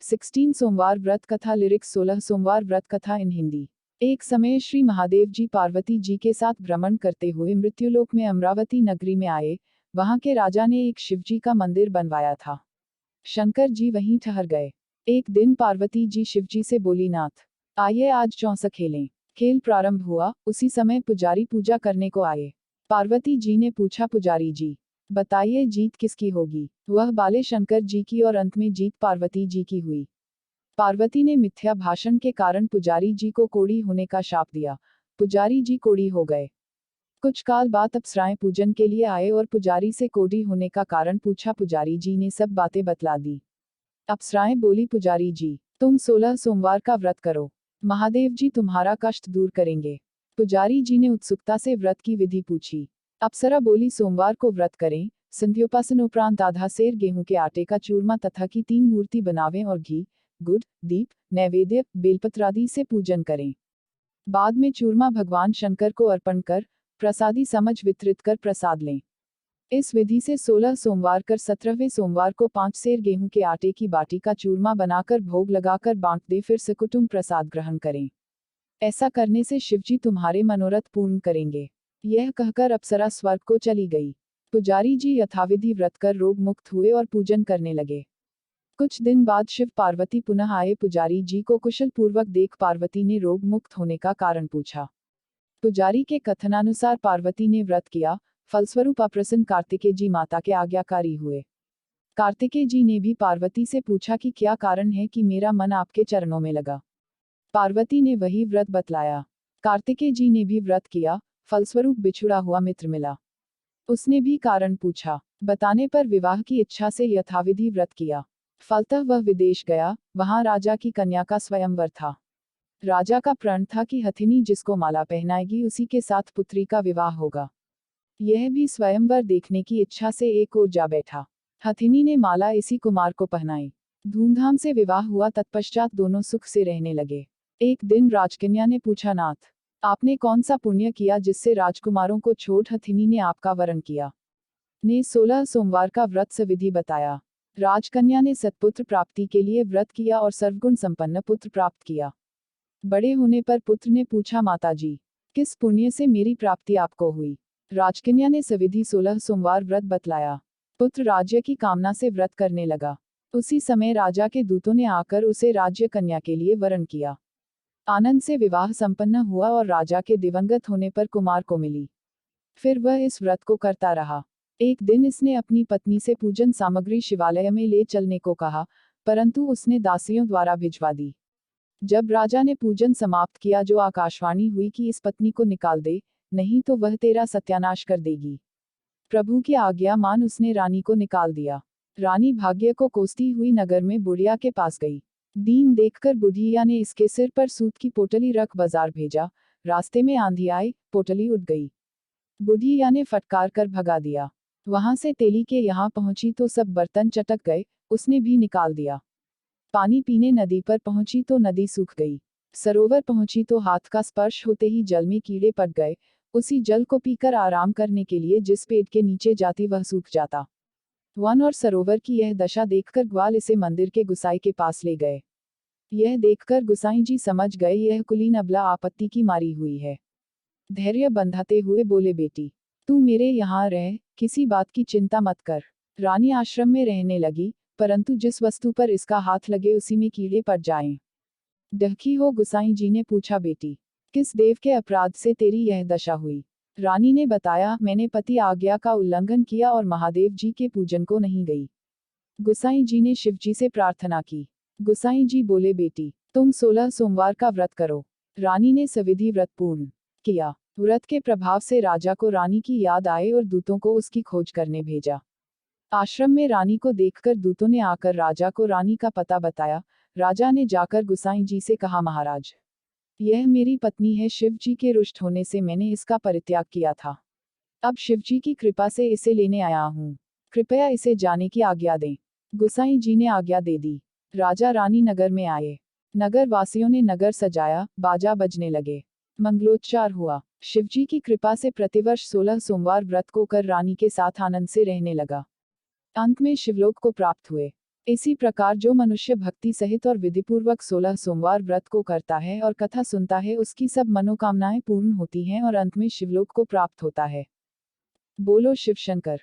16 सोमवार व्रत कथा लिरिक्स 16 सोमवार व्रत कथा इन हिंदी। एक समय श्री महादेव जी पार्वती जी के साथ भ्रमण करते हुए मृत्युलोक में अमरावती नगरी में आए। वहां के राजा ने एक शिव जी का मंदिर बनवाया था। शंकर जी वहीं ठहर गए। एक दिन पार्वती जी शिव जी से बोली, नाथ आइए आज चौसा खेलें। खेल प्रारंभ हुआ, उसी समय पुजारी पूजा करने को आए। पार्वती जी ने पूछा, पुजारी जी बताइए जीत किसकी होगी। वह बाले शंकर जी की और अंत में जीत पार्वती जी की हुई। पार्वती ने मिथ्या भाषण के कारण पुजारी जी को कोढ़ी होने का शाप दिया। पुजारी जी कोढ़ी हो गए। कुछ काल बाद अप्सराएं पूजन के लिए आए और पुजारी से कोढ़ी होने का कारण पूछा। पुजारी जी ने सब बातें बतला दी। अप्सराएं बोली, पुजारी जी तुम 16 सोमवार का व्रत करो, महादेव जी तुम्हारा कष्ट दूर करेंगे। पुजारी जी ने उत्सुकता से व्रत की विधि पूछी। अप्सरा बोली, सोमवार को व्रत करें, संध्योपासन उपरांत आधा सेर गेहूं के आटे का चूरमा तथा की 3 मूर्ति बनावें और घी, गुड़, दीप, नैवेद्य, बेलपत्र आदि से पूजन करें। बाद में चूरमा भगवान शंकर को अर्पण कर प्रसादी समझ वितरित कर प्रसाद लें। इस विधि से 16 सोमवार कर 17वें सोमवार को 5 सेर गेहूं के आटे की बाटी का चूरमा बनाकर भोग लगाकर बांट दे, फिर सकुटुंब प्रसाद ग्रहण करें। ऐसा करने से शिवजी तुम्हारे मनोरथ पूर्ण करेंगे। यह कहकर अप्सरा स्वर्ग को चली गई। पुजारी जी यथाविधि व्रत कर रोग मुक्त हुए और पूजन करने लगे। कुछ दिन बाद शिव पार्वती पुनः आए। पुजारी जी को कुशल पूर्वक देख पार्वती ने रोग मुक्त होने का कारण पूछा। पुजारी के कथनानुसार पार्वती ने व्रत किया, फलस्वरूप अप्रसन्न कार्तिकेय जी माता के आज्ञाकारी हुए। कार्तिकेय जी ने भी पार्वती से पूछा कि क्या कारण है कि मेरा मन आपके चरणों में लगा। पार्वती ने वही व्रत बतलाया। कार्तिकेय जी ने भी व्रत किया, फलस्वरूप बिछुड़ा हुआ मित्र मिला। उसने भी कारण पूछा। बताने पर विवाह की इच्छा से यथाविधि व्रत किया। फलतः वह विदेश गया। वहां राजा की कन्या का स्वयंवर था। राजा का प्रण था कि हथिनी जिसको माला पहनाएगी उसी के साथ पुत्री का विवाह होगा। यह भी स्वयंवर देखने की इच्छा से एक ओर जा बैठा। हथिनी ने माला इसी कुमार को पहनाई। धूमधाम से विवाह हुआ। तत्पश्चात दोनों सुख से रहने लगे। एक दिन राजकन्या ने पूछा, नाथ आपने कौन सा पुण्य किया जिससे राजकुमारों को छोड़ हथिनी ने आपका वरण किया। ने 16 सोमवार का व्रत सविधि बताया। राजकन्या ने सत्पुत्र प्राप्ति के लिए व्रत किया और सर्वगुण संपन्न पुत्र प्राप्त किया। बड़े होने पर पुत्र ने पूछा, माताजी किस पुण्य से मेरी प्राप्ति आपको हुई। राजकन्या ने सविधि 16 सोमवार व्रत बतलाया। पुत्र राज्य की कामना से व्रत करने लगा। उसी समय राजा के दूतों ने आकर उसे राज्य कन्या के लिए वरण किया। आनंद से विवाह संपन्न हुआ और राजा के दिवंगत होने पर कुमार को मिली। फिर वह इस व्रत को करता रहा। एक दिन इसने अपनी पत्नी से पूजन सामग्री शिवालय में ले चलने को कहा, परंतु उसने दासियों द्वारा भिजवा दी। जब राजा ने पूजन समाप्त किया जो आकाशवाणी हुई कि इस पत्नी को निकाल दे, नहीं तो वह तेरा सत्यानाश कर देगी। प्रभु की आज्ञा मान उसने रानी को निकाल दिया। रानी भाग्य को कोसती हुई नगर में बुढ़िया के पास गई। दीन देखकर बुढ़िया ने इसके सिर पर सूत की पोटली रख बाजार भेजा। रास्ते में आंधी आई, पोटली उड़ गई। बुढ़िया ने फटकार कर भगा दिया। वहां से तेली के यहाँ पहुंची तो सब बर्तन चटक गए, उसने भी निकाल दिया। पानी पीने नदी पर पहुंची तो नदी सूख गई। सरोवर पहुंची तो हाथ का स्पर्श होते ही जल में कीड़े पड़ गए। उसी जल को पीकर आराम करने के लिए जिस पेड़ के नीचे जाती वह सूख जाता। वन और सरोवर की यह दशा देखकर ग्वाल इसे मंदिर के गुसाई के पास ले गए। यह देखकर गुसाई जी समझ गए यह कुलीन अबला आपत्ति की मारी हुई है। धैर्य बंधाते हुए बोले, बेटी तू मेरे यहाँ रह, किसी बात की चिंता मत कर। रानी आश्रम में रहने लगी, परंतु जिस वस्तु पर इसका हाथ लगे उसी में कीड़े पड़ जाएं। डहकी हो गुसाई जी ने पूछा, बेटी किस देव के अपराध से तेरी यह दशा हुई। रानी ने बताया, मैंने पति आज्ञा का उल्लंघन किया और महादेव जी के पूजन को नहीं गई। गुसाई जी ने शिव जी से प्रार्थना की। गुसाई जी बोले, बेटी तुम 16 सोमवार का व्रत करो। रानी ने सविधि व्रत पूर्ण किया। व्रत के प्रभाव से राजा को रानी की याद आए और दूतों को उसकी खोज करने भेजा। आश्रम में रानी को देखकर दूतों ने आकर राजा को रानी का पता बताया। राजा ने जाकर गुसाई जी से कहा, महाराज यह मेरी पत्नी है। शिव जी के रुष्ट होने से मैंने इसका परित्याग किया था। अब शिव जी की कृपा से इसे लेने आया हूँ। कृपया इसे जाने की आज्ञा दें। गुसाई जी ने आज्ञा दे दी। राजा रानी नगर में आए। नगर वासियों ने नगर सजाया, बाजा बजने लगे, मंगलोच्चार हुआ। शिवजी की कृपा से प्रतिवर्ष 16 सोमवार व्रत को कर रानी के साथ आनंद से रहने लगा। अंत में शिवलोक को प्राप्त हुए। इसी प्रकार जो मनुष्य भक्ति सहित और विधिपूर्वक 16 सोमवार व्रत को करता है और कथा सुनता है उसकी सब मनोकामनाएं पूर्ण होती हैं और अंत में शिवलोक को प्राप्त होता है। बोलो शिव शंकर।